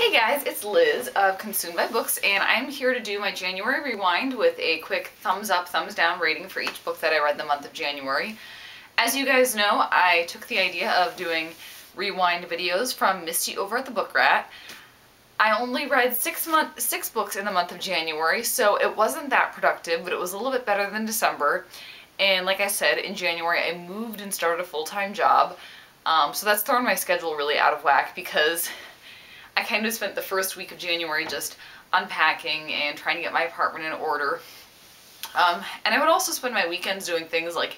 Hey guys, it's Liz of Consumed by Books, and I'm here to do my January rewind with a quick thumbs up, thumbs down rating for each book that I read the month of January. As you guys know, I took the idea of doing rewind videos from Misty over at the Book Rat. I only read six books in the month of January, so it wasn't that productive, but it was a little bit better than December. And like I said, in January I moved and started a full-time job, so that's thrown my schedule really out of whack because I kind of spent the first week of January just unpacking and trying to get my apartment in order. And I would also spend my weekends doing things like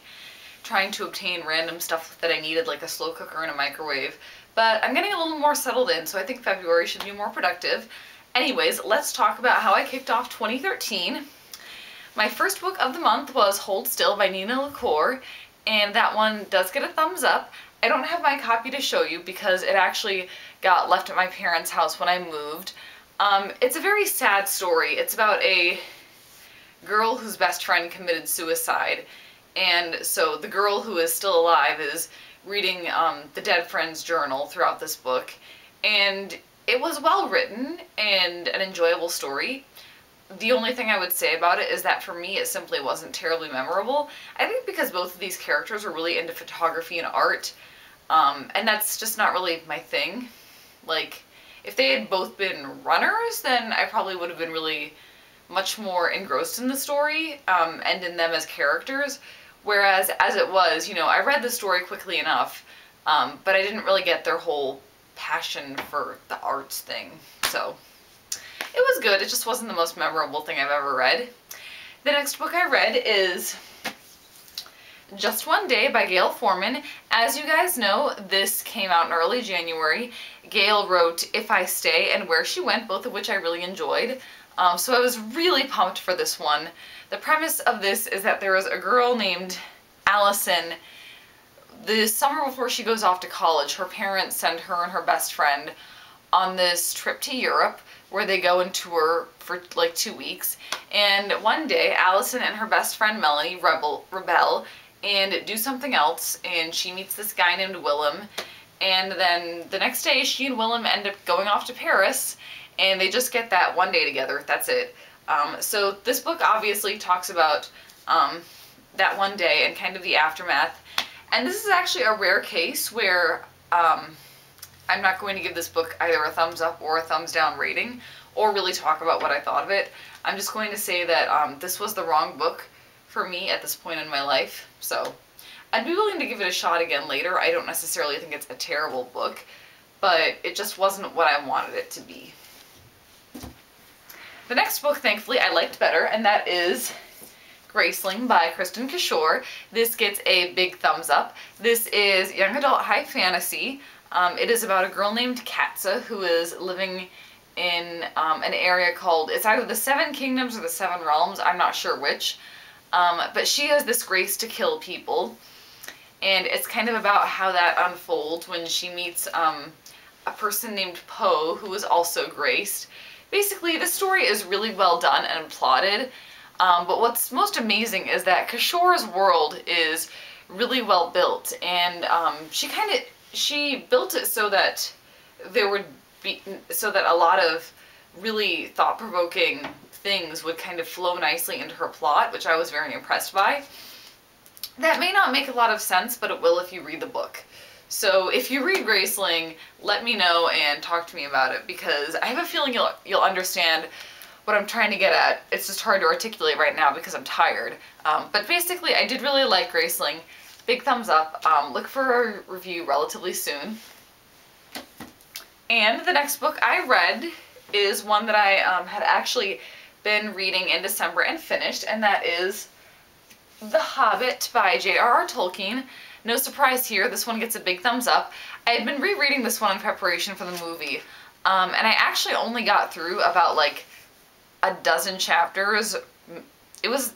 trying to obtain random stuff that I needed, like a slow cooker and a microwave. But I'm getting a little more settled in, so I think February should be more productive. Anyways, let's talk about how I kicked off 2013. My first book of the month was Hold Still by Nina LaCour, and that one does get a thumbs up. I don't have my copy to show you because it actually got left at my parents' house when I moved. It's a very sad story. It's about a girl whose best friend committed suicide, and so the girl who is still alive is reading the dead friend's journal throughout this book, and it was well written and an enjoyable story. The only thing I would say about it is that for me it simply wasn't terribly memorable. I think because both of these characters are really into photography and art, and that's just not really my thing. Like, if they had both been runners, then I probably would have been really much more engrossed in the story, and in them as characters. Whereas, as it was, you know, I read the story quickly enough, but I didn't really get their whole passion for the arts thing. So, it was good, it just wasn't the most memorable thing I've ever read. The next book I read is Just One Day by Gail Forman. As you guys know, this came out in early January. Gail wrote If I Stay and Where She Went, both of which I really enjoyed. So I was really pumped for this one. The premise of this is that there is a girl named Allison. The summer before she goes off to college, her parents send her and her best friend on this trip to Europe where they go and tour for like 2 weeks. And one day, Allison and her best friend Melanie rebel and do something else, and she meets this guy named Willem. And then the next day, she and Willem end up going off to Paris, and they just get that one day together. That's it. So this book obviously talks about that one day and kind of the aftermath. And this is actually a rare case where I'm not going to give this book either a thumbs up or a thumbs down rating, or really talk about what I thought of it. I'm just going to say that this was the wrong book for me at this point in my life. So I'd be willing to give it a shot again later. I don't necessarily think it's a terrible book, but it just wasn't what I wanted it to be. The next book, thankfully, I liked better, and that is Graceling by Kristen Kishore. This gets a big thumbs up. This is young adult high fantasy. It is about a girl named Katza who is living in an area called, it's either the Seven Kingdoms or the Seven Realms, I'm not sure which. But she has this grace to kill people, and it's kind of about how that unfolds when she meets a person named Poe who is also graced. Basically, the story is really well done and plotted, but what's most amazing is that Kishore's world is really well built, and she built it so that a lot of really thought-provoking things would kind of flow nicely into her plot, which I was very impressed by. That may not make a lot of sense, but it will if you read the book. So if you read Graceling, let me know and talk to me about it, because I have a feeling you'll understand what I'm trying to get at. It's just hard to articulate right now because I'm tired. But basically, I did really like Graceling. Big thumbs up. Look for a review relatively soon. And the next book I read is one that I had actually been reading in December and finished, and that is The Hobbit by J.R.R. Tolkien. No surprise here, this one gets a big thumbs up. I had been rereading this one in preparation for the movie, and I actually only got through about like a dozen chapters. It was,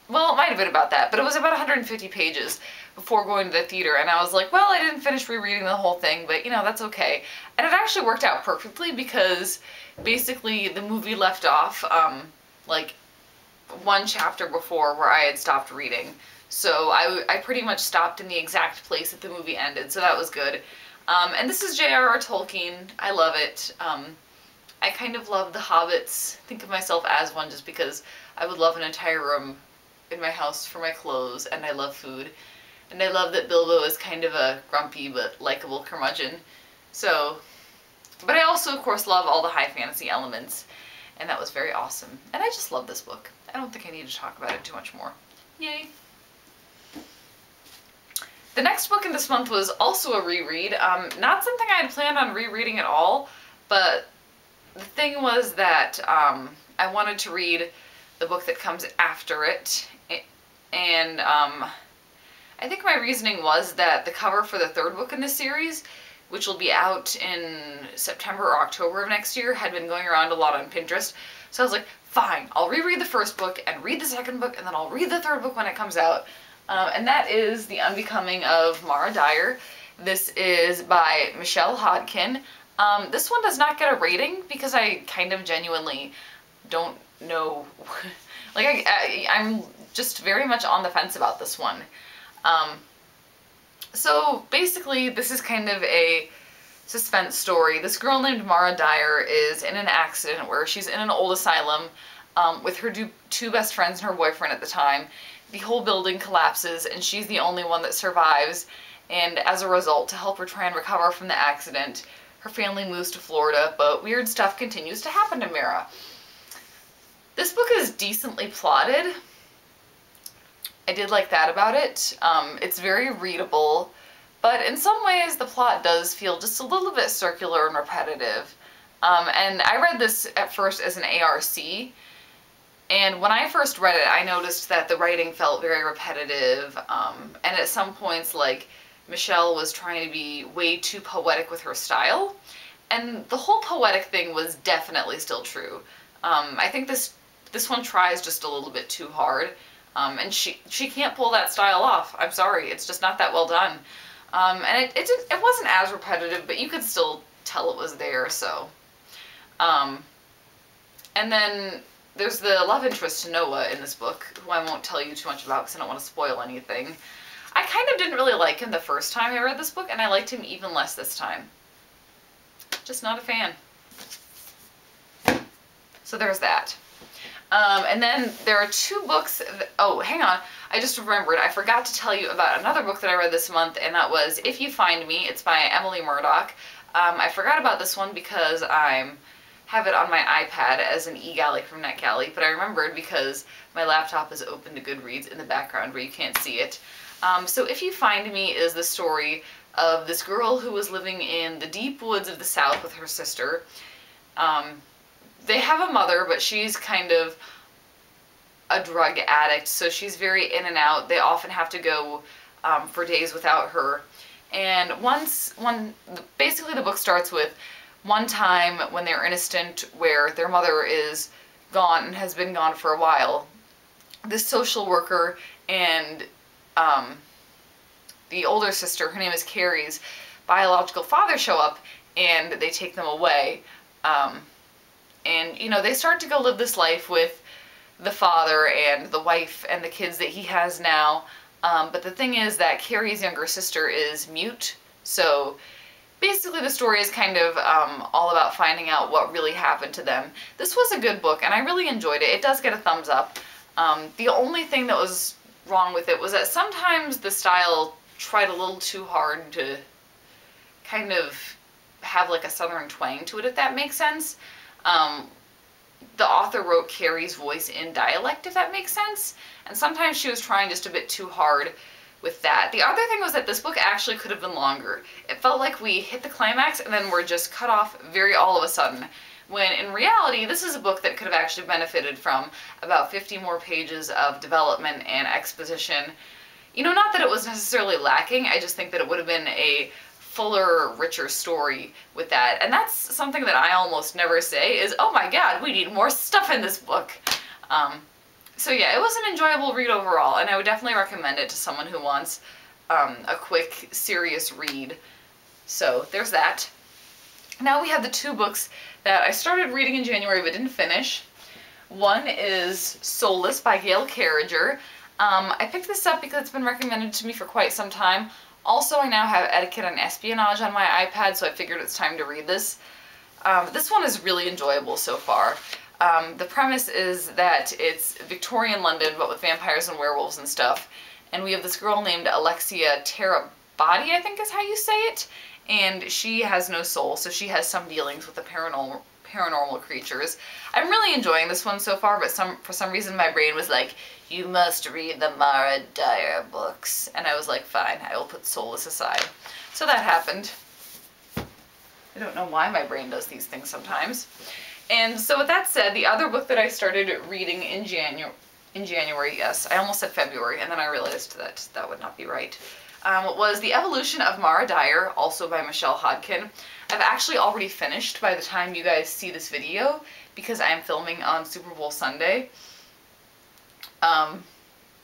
well, it might have been about that, but it was about 150 pages before going to the theater, and I was like, well, I didn't finish rereading the whole thing, but you know, that's okay. And it actually worked out perfectly because basically the movie left off like one chapter before where I had stopped reading. So I pretty much stopped in the exact place that the movie ended, so that was good. And this is J.R.R. Tolkien. I love it. I kind of love the Hobbits. Think of myself as one just because I would love an entire room in my house for my clothes, and I love food. And I love that Bilbo is kind of a grumpy but likable curmudgeon. So, but I also, of course, love all the high fantasy elements, and that was very awesome. And I just love this book. I don't think I need to talk about it too much more. Yay! The next book in this month was also a reread. Not something I had planned on rereading at all, but the thing was that I wanted to read the book that comes after it, and I think my reasoning was that the cover for the third book in this series, which will be out in September or October of next year, had been going around a lot on Pinterest. So I was like, fine, I'll reread the first book and read the second book, and then I'll read the third book when it comes out. And that is The Unbecoming of Mara Dyer. This is by Michelle Hodkin. This one does not get a rating because I kind of genuinely don't know. Like, I'm just very much on the fence about this one. So basically, this is kind of a suspense story. This girl named Mara Dyer is in an accident where she's in an old asylum with her two best friends and her boyfriend at the time. The whole building collapses and she's the only one that survives, and as a result, to help her try and recover from the accident, her family moves to Florida, but weird stuff continues to happen to Mara. This book is decently plotted. I did like that about it. It's very readable, but in some ways the plot does feel just a little bit circular and repetitive. And I read this at first as an ARC, and when I first read it, I noticed that the writing felt very repetitive, and at some points, like, Michelle was trying to be way too poetic with her style, and the whole poetic thing was definitely still true. I think this one tries just a little bit too hard. And she can't pull that style off. I'm sorry, it's just not that well done. And it wasn't as repetitive, but you could still tell it was there, so. And then there's the love interest to Noah in this book, who I won't tell you too much about because I don't want to spoil anything. I kind of didn't really like him the first time I read this book, and I liked him even less this time. Just not a fan. So there's that. And then there are two books, oh, hang on, I just remembered, I forgot to tell you about another book that I read this month, and that was If You Find Me. It's by Emily Murdoch. I forgot about this one because I have it on my iPad as an eGalley from NetGalley, but I remembered because my laptop is open to Goodreads in the background where you can't see it. So If You Find Me is the story of this girl who was living in the deep woods of the South with her sister. They have a mother, but she's kind of a drug addict, so she's very in and out. They often have to go for days without her. And basically the book starts with one time when they're in a stint where their mother is gone and has been gone for a while. This social worker and the older sister, her name is Carrie's biological father, show up and they take them away. And, you know, they start to go live this life with the father and the wife and the kids that he has now. But the thing is that Carrie's younger sister is mute, so basically the story is kind of all about finding out what really happened to them. This was a good book, and I really enjoyed it. It does get a thumbs up. The only thing that was wrong with it was that sometimes the style tried a little too hard to kind of have like a southern twang to it, if that makes sense. The author wrote Carrie's voice in dialect, if that makes sense, and sometimes she was trying just a bit too hard with that. The other thing was that this book actually could have been longer. It felt like we hit the climax and then we're just cut off very all of a sudden, when in reality this is a book that could have actually benefited from about 50 more pages of development and exposition. You know, not that it was necessarily lacking, I just think that it would have been a fuller, richer story with that. And that's something that I almost never say is, oh my god, we need more stuff in this book. So yeah, it was an enjoyable read overall, and I would definitely recommend it to someone who wants a quick, serious read. So there's that. Now we have the two books that I started reading in January but didn't finish. One is Solus by Gail Carriger. I picked this up because it's been recommended to me for quite some time. Also, I now have Etiquette and Espionage on my iPad, so I figured it's time to read this. This one is really enjoyable so far. The premise is that it's Victorian London, but with vampires and werewolves and stuff. And we have this girl named Alexia Terabati, I think is how you say it. And she has no soul, so she has some dealings with the paranormal creatures. I'm really enjoying this one so far, but for some reason my brain was like, you must read the Mara Dyer books. And I was like, fine, I will put Solus aside. So that happened. I don't know why my brain does these things sometimes. And so with that said, the other book that I started reading in January, yes, I almost said February, and then I realized that that would not be right, was The Evolution of Mara Dyer, also by Michelle Hodkin. I've actually already finished by the time you guys see this video, because I'm filming on Super Bowl Sunday.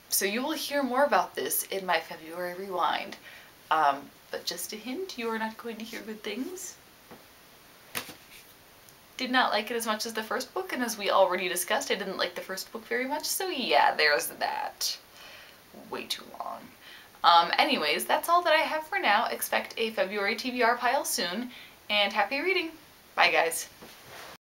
So you will hear more about this in my February rewind. But just a hint, you are not going to hear good things. Did not like it as much as the first book, and as we already discussed, I didn't like the first book very much, so yeah, there's that. Way too long. Anyways, that's all that I have for now. Expect a February TBR pile soon, and happy reading. Bye, guys.